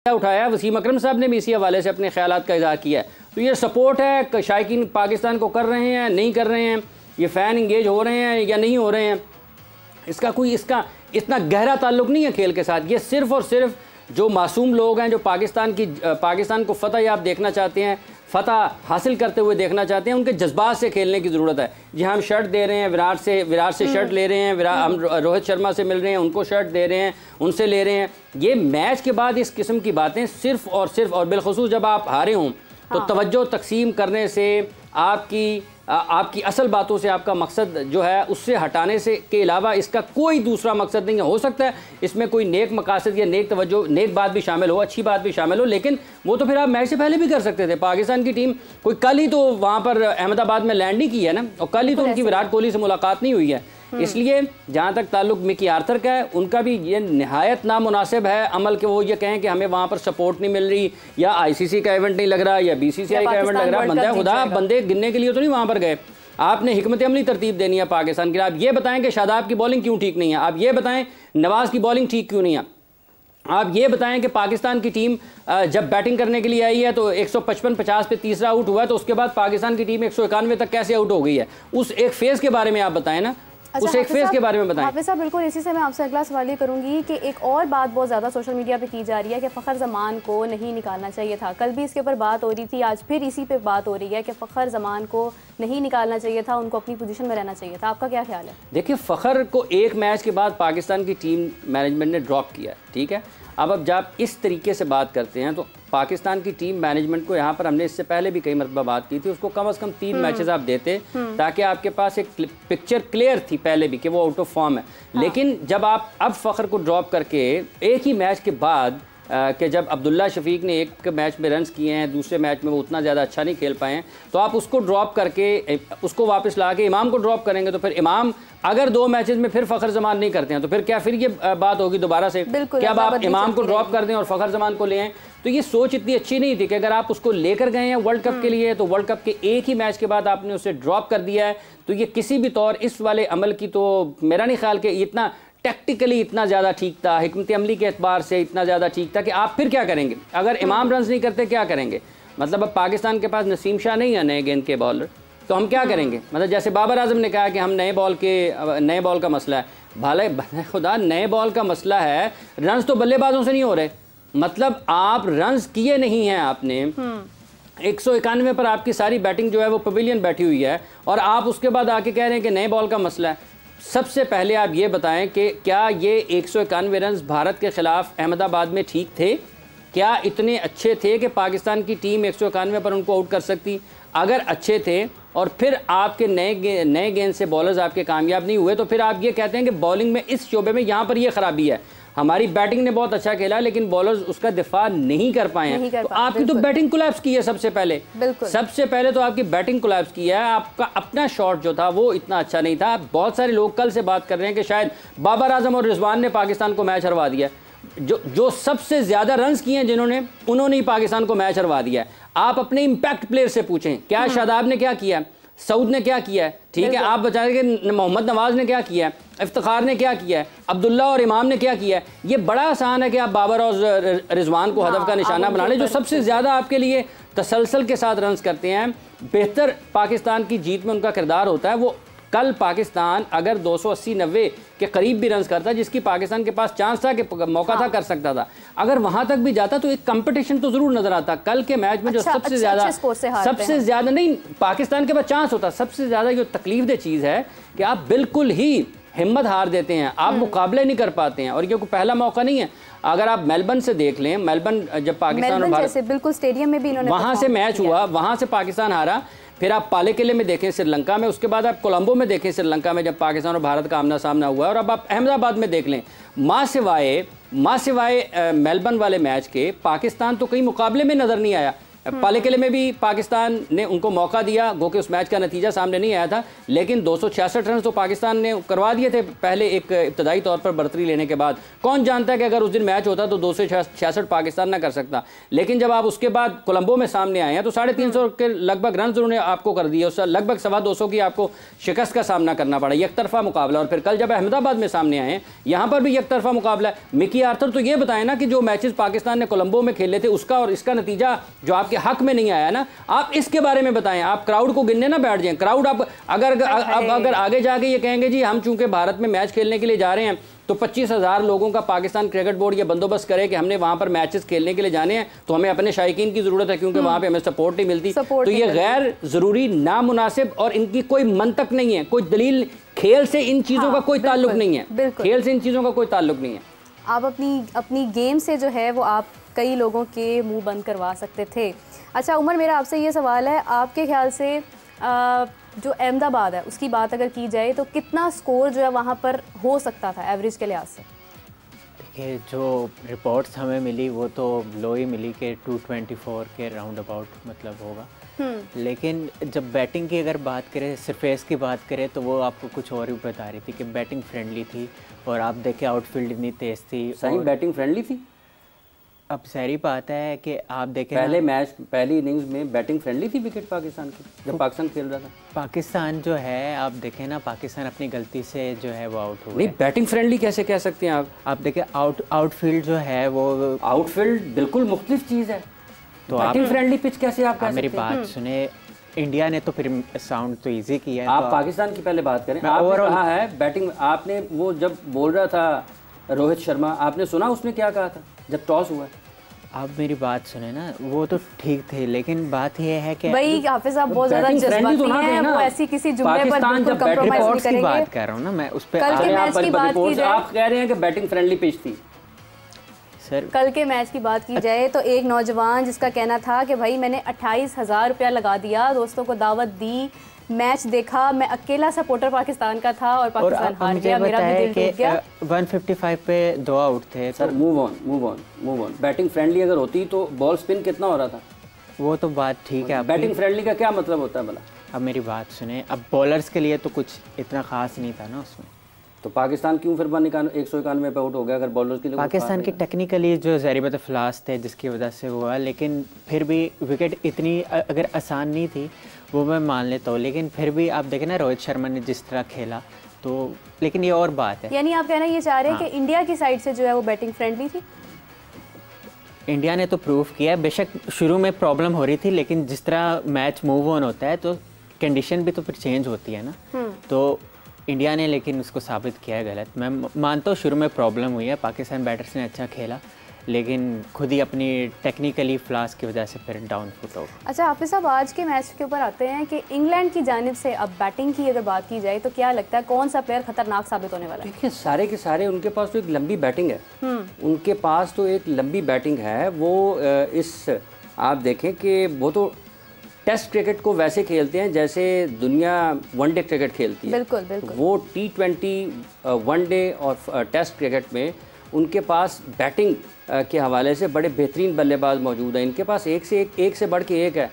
उठाया। वसीम अकरम साहब ने भी इसी हवाले से अपने ख्यालात का इज़हार किया है। तो ये सपोर्ट है, शायकीन पाकिस्तान को कर रहे हैं नहीं कर रहे हैं, ये फ़ैन इंगेज हो रहे हैं या नहीं हो रहे हैं, इसका इतना गहरा ताल्लुक़ नहीं है खेल के साथ। ये सिर्फ़ और सिर्फ जो मासूम लोग हैं, जो पाकिस्तान को फ़तह याब देखना चाहते हैं, फ़तह हासिल करते हुए देखना चाहते हैं, उनके जज्बात से खेलने की ज़रूरत है। जी हम शर्ट दे रहे हैं, विराट से शर्ट ले रहे हैं, हम रोहित शर्मा से मिल रहे हैं, उनको शर्ट दे रहे हैं, उनसे ले रहे हैं। ये मैच के बाद इस किस्म की बातें सिर्फ़ और बिलखुसूस जब आप हारे हों तो तवज्जो तकसीम करने से, आपकी असल बातों से आपका मकसद जो है उससे हटाने से के अलावा इसका कोई दूसरा मकसद नहीं है। हो सकता है इसमें कोई नेक मकासद या नेक तवज्जो, नेक बात भी शामिल हो, अच्छी बात भी शामिल हो, लेकिन वो तो फिर आप मैच से पहले भी कर सकते थे। पाकिस्तान की टीम कोई कल ही तो वहाँ पर अहमदाबाद में लैंड ही की है ना, और कल ही तो उनकी विराट कोहली से मुलाकात नहीं हुई है। इसलिए जहाँ तक ताल्लुक मिकी आर्थर का है, उनका भी ये नहायत नामुनासिब है अमल के वो ये कहें कि हमें वहाँ पर सपोर्ट नहीं मिल रही, या आईसीसी का इवेंट नहीं लग रहा, या बीसीसीआई का इवेंट लग रहा। बंदा खुदा, बंदे गिनने के लिए तो नहीं वहाँ पर गए। आपने हिकमत अमली तरतीब देनी है पाकिस्तान के लिए। आप ये बताएं कि शादाब की बॉलिंग क्यों ठीक नहीं है, आप ये बताएं नवाज़ की बॉलिंग ठीक क्यों नहीं है, आप ये बताएं कि पाकिस्तान की टीम जब बैटिंग करने के लिए आई है तो 155-50 पे तीसरा आउट हुआ है, तो उसके बाद पाकिस्तान की टीम 191 तक कैसे आउट हो गई है। उस एक फेज़ के बारे में आप बताएं ना, उस एक फेज़ के बारे में बताएं। हाफिज़ साहब बिल्कुल इसी से मैं आपसे अगला सवाल ये करूंगी कि एक और बात बहुत ज़्यादा सोशल मीडिया पे की जा रही है कि फ़खर ज़मान को नहीं निकालना चाहिए था। कल भी इसके ऊपर बात हो रही थी, आज फिर इसी पे बात हो रही है कि फ़खर ज़मान को नहीं निकालना चाहिए था, उनको अपनी पोजीशन में रहना चाहिए था। आपका क्या ख्याल है? देखिए, फ़खर को एक मैच के बाद पाकिस्तान की टीम मैनेजमेंट ने ड्रॉप किया, ठीक है। अब जब इस तरीके से बात करते हैं तो पाकिस्तान की टीम मैनेजमेंट को, यहाँ पर हमने इससे पहले भी कई मरतबा बात की थी, उसको कम से कम 3 मैचेस आप देते ताकि आपके पास एक पिक्चर क्लियर थी पहले भी कि वो आउट ऑफ फॉर्म है। लेकिन जब आप अब फ़खर को ड्रॉप करके एक ही मैच के बाद कि जब अब्दुल्ला शफीक ने एक मैच में रन्स किए हैं, दूसरे मैच में वो उतना ज़्यादा अच्छा नहीं खेल पाए हैं, तो आप उसको ड्रॉप करके उसको वापस ला के इमाम को ड्रॉप करेंगे, तो फिर इमाम अगर 2 मैचेस में फिर फ़खर ज़मान नहीं करते हैं तो फिर क्या फिर ये बात होगी दोबारा से कि अब आप इमाम को ड्रॉप कर दें और फ़खर ज़मान को ले आएँ। तो ये सोच इतनी अच्छी नहीं थी कि अगर आप उसको लेकर गए हैं वर्ल्ड कप के लिए, तो वर्ल्ड कप के एक ही मैच के बाद आपने उसे ड्रॉप कर दिया है, तो ये किसी भी तौर इस वाले अमल की तो मेरा नहीं ख्याल कि इतना टैक्टिकली इतना ज़्यादा ठीक था, हिकमत अमली के एतबार से इतना ज़्यादा ठीक था कि आप फिर क्या करेंगे अगर इमाम रन्स नहीं करते, क्या करेंगे। मतलब अब पाकिस्तान के पास नसीम शाह नहीं है नए गेंद के बॉलर, तो हम क्या करेंगे। मतलब जैसे बाबर आजम ने कहा कि हम नए बॉल का मसला है, भाले खुदा नए बॉल का मसला है, रन्स तो बल्लेबाजों से नहीं हो रहे। मतलब आप रन्स किए नहीं हैं आपने, 191 पर आपकी सारी बैटिंग जो है वो पवेलियन बैठी हुई है, और आप उसके बाद आके कह रहे हैं कि नए बॉल का मसला है। सबसे पहले आप ये बताएं कि क्या ये 191 रन भारत के ख़िलाफ़ अहमदाबाद में ठीक थे? क्या इतने अच्छे थे कि पाकिस्तान की टीम 191 पर उनको आउट कर सकती? अगर अच्छे थे और फिर आपके नए गेंद से बॉलर्स आपके कामयाब नहीं हुए, तो फिर आप ये कहते हैं कि बॉलिंग में इस शोबे में यहाँ पर ये ख़राबी है, हमारी बैटिंग ने बहुत अच्छा खेला लेकिन बॉलर्स उसका दिफा नहीं कर पाए हैं। तो आपकी तो बैटिंग कोलैप्स की है सबसे पहले तो आपकी बैटिंग कोलैप्स की है। आपका अपना शॉट जो था वो इतना अच्छा नहीं था। बहुत सारे लोग कल से बात कर रहे हैं कि शायद बाबर आजम और रिजवान ने पाकिस्तान को मैच हरवा दिया। जो सबसे ज़्यादा रन्स किए हैं उन्होंने ही पाकिस्तान को मैच हरवा दिया है। आप अपने इम्पैक्ट प्लेयर से पूछें, क्या शादाब ने क्या किया, सऊद ने क्या किया है, ठीक है। आप बताएंगे मोहम्मद नवाज़ ने क्या किया है, इफ्तिखार ने क्या किया है, अब्दुल्ला और इमाम ने क्या किया है। ये बड़ा आसान है कि आप बाबर और रिजवान को हदफ का निशाना बना लें, जो सबसे ज़्यादा आपके लिए तसलसल के साथ रन्स करते हैं, बेहतर पाकिस्तान की जीत में उनका किरदार होता है। वो कल पाकिस्तान अगर 280-90 के करीब भी रन्स करता, जिसकी पाकिस्तान के पास चांस था कि मौका था कर सकता था, अगर वहां तक भी जाता तो एक कंपटीशन तो जरूर नजर आता। कल के मैच में जो सबसे ज्यादा नहीं पाकिस्तान के पास चांस होता, सबसे ज्यादा जो तकलीफ दह चीज़ है कि आप बिल्कुल ही हिम्मत हार देते हैं, आप मुकाबले नहीं कर पाते हैं, और ये कोई पहला मौका नहीं है। अगर आप मेलबर्न से देख लें, मेलबर्न जब पाकिस्तान और भारत बिल्कुल स्टेडियम में भी इन्होंने वहां से मैच हुआ, वहां से पाकिस्तान हारा। फिर आप पाले किले में देखें श्रीलंका में, उसके बाद आप कोलंबो में देखें श्रीलंका में जब पाकिस्तान और भारत का आमना सामना हुआ, और अब आप अहमदाबाद में देख लें। माँ सिवाय मेलबर्न वाले मैच के पाकिस्तान तो कई मुकाबले में नज़र नहीं आया। पाले में भी पाकिस्तान ने उनको मौका दिया, गो कि उस मैच का नतीजा सामने नहीं आया था, लेकिन 266 रन तो पाकिस्तान ने करवा दिए थे पहले एक इब्तदाई तौर पर बढ़तरी लेने के बाद। कौन जानता है कि अगर उस दिन मैच होता तो 266 पाकिस्तान ना कर सकता। लेकिन जब आप उसके बाद कोलंबो में सामने आए हैं तो 350 के लगभग रन उन्होंने आपको कर दिए, उससे लगभग 225 की आपको शिकस्त का सामना करना पड़ा, एक तरफा मुकाबला। और फिर कल जब अहमदाबाद में सामने आए हैं, यहाँ पर भी एक तरफा मुकाबला है। मिकी आर्थर तो ये बताएं ना कि जो मैचेस पाकिस्तान ने कोलंबो में खेले थे उसका और इसका नतीजा जो आपके हक में नहीं आया ना, आप इसके बारे में बताएं। आप क्राउड को गिनने ना बैठ जाएं। क्राउड आप अगर आगे जाके ये कहेंगे जी हम चूंकि भारत में मैच खेलने के लिए जा रहे हैं तो 25,000 लोगों का पाकिस्तान क्रिकेट बोर्ड ये बंदोबस्त करे कि हमने वहाँ पर मैचेस खेलने के लिए जाने हैं, तो हमें अपने शायकीन की ज़रूरत है क्योंकि वहाँ पे हमें सपोर्ट नहीं मिलती। तो ये गैर ज़रूरी, नामुनासिब और इनकी कोई मंतक नहीं है, कोई दलील, खेल से इन चीज़ों का कोई ताल्लुक नहीं है, खेल से इन चीज़ों का कोई ताल्लुक नहीं है। आप अपनी गेम से जो है वो आप कई लोगों के मुँह बंद करवा सकते थे। अच्छा उमर, मेरा आपसे ये सवाल है, आपके ख्याल से जो अहमदाबाद है उसकी बात अगर की जाए तो कितना स्कोर जो है वहाँ पर हो सकता था एवरेज के लिहाज से? देखिए, जो रिपोर्ट्स हमें मिली वो तो लो ही मिली कि 224 के राउंड अबाउट मतलब होगा। लेकिन जब बैटिंग की अगर बात करें, सरफेस की बात करें, तो वो आपको कुछ और ही बता रही थी कि बैटिंग फ्रेंडली थी। और आप देखें आउटफील्ड इतनी तेज़ थी। सही बैटिंग फ्रेंडली थी। अब सारी बात है कि आप देखें पहले मैच, पहली इनिंग्स में बैटिंग फ्रेंडली थी विकेट पाकिस्तान की जब पाकिस्तान खेल रहा था। पाकिस्तान जो है, आप देखें ना, पाकिस्तान अपनी गलती से जो है वो आउट हुआ। नहीं, बैटिंग फ्रेंडली कैसे कह सकते हैं आप देखें आउटफील्ड जो है वो, आउटफील्ड बिल्कुल मुख्तलिफ चीज़ है। तो बैटिंग फ्रेंडली पिच कैसे आप कह सकते हैं? मेरी बात सुने, इंडिया ने तो फिर साउंड तो इजी किया है। आप पाकिस्तान की पहले बात करें। आपने कहा है बैटिंग, आपने वो जब बोल रहा था रोहित शर्मा, आपने सुना उसने क्या कहा था जब टॉस हुआ? आप मेरी बात सुने ना, वो तो ठीक थे, लेकिन बात यह है कि भाई हाफिज साहब बहुत ज्यादा जज्बाती हैं, वो ऐसी किसी जुमले पर बिल्कुल कंप्रोमाइज नहीं करेंगे। बात कर रहा हूं ना मैं उस पे। कल के मैच की बात की जाए, आप कह रहे हैं कि बैटिंग फ्रेंडली पिच थी। सर कल के मैच की बात की जाए तो एक नौजवान जिसका कहना था कि भाई मैंने 28,000 रुपया लगा दिया, दोस्तों को दावत दी, मैच देखा, मैं अकेला सपोर्टर पाकिस्तान का था और पाकिस्तान हार गया, मेरा भी दिल टूट गया। 155 पे 2 आउट थे। Sir move on. Batting friendly अगर होती तो बॉल स्पिन कितना हो रहा था? वो तो बात ठीक है। बैटिंग फ्रेंडली का क्या मतलब होता है भला? अब मेरी बात सुने, अब बॉलर्स के लिए तो कुछ इतना खास नहीं था ना उसमें। तो पाकिस्तान क्यों फिर 191 पे आउट हो गया अगर बॉलर्स के लिए? पाकिस्तान के टेक्निकली जो ज़ाहिर बात है फ्लास थे जिसकी वजह से हुआ, लेकिन फिर भी विकेट इतनी अगर आसान नहीं थी वो मैं मान लेता हूँ। लेकिन फिर भी आप देखें ना रोहित शर्मा ने जिस तरह खेला, तो लेकिन ये और बात है। यानी आप कहना ये चाह रहे हैं कि इंडिया की साइड से जो है वो बैटिंग फ्रेंडली थी? इंडिया ने तो प्रूव किया, बेशक शुरू में प्रॉब्लम हो रही थी, लेकिन जिस तरह मैच मूव ऑन होता है तो कंडीशन भी तो फिर चेंज होती है ना। तो इंडिया ने लेकिन उसको साबित किया है गलत। मैं मानता हूँ शुरू में प्रॉब्लम हुई है, पाकिस्तान बैटर्स ने अच्छा खेला, लेकिन खुद ही अपनी टेक्निकली फ्लास की वजह से फिर डाउन फुट हो। अच्छा हाफिज साहब, आज के मैच के ऊपर आते हैं कि इंग्लैंड की जानिब से अब बैटिंग की अगर बात की जाए तो क्या लगता है कौन सा प्लेयर खतरनाक साबित होने वाला है? देखिए सारे के सारे उनके पास तो एक लंबी बैटिंग है, उनके पास तो एक लंबी बैटिंग है। वो इस आप देखें कि वो तो टेस्ट क्रिकेट को वैसे खेलते हैं जैसे दुनिया वनडे क्रिकेट खेलती है। बिल्कुल बिल्कुल। वो T20 वनडे और टेस्ट क्रिकेट में उनके पास बैटिंग के हवाले से बड़े बेहतरीन बल्लेबाज मौजूद हैं। इनके पास एक से बढ़ के एक है।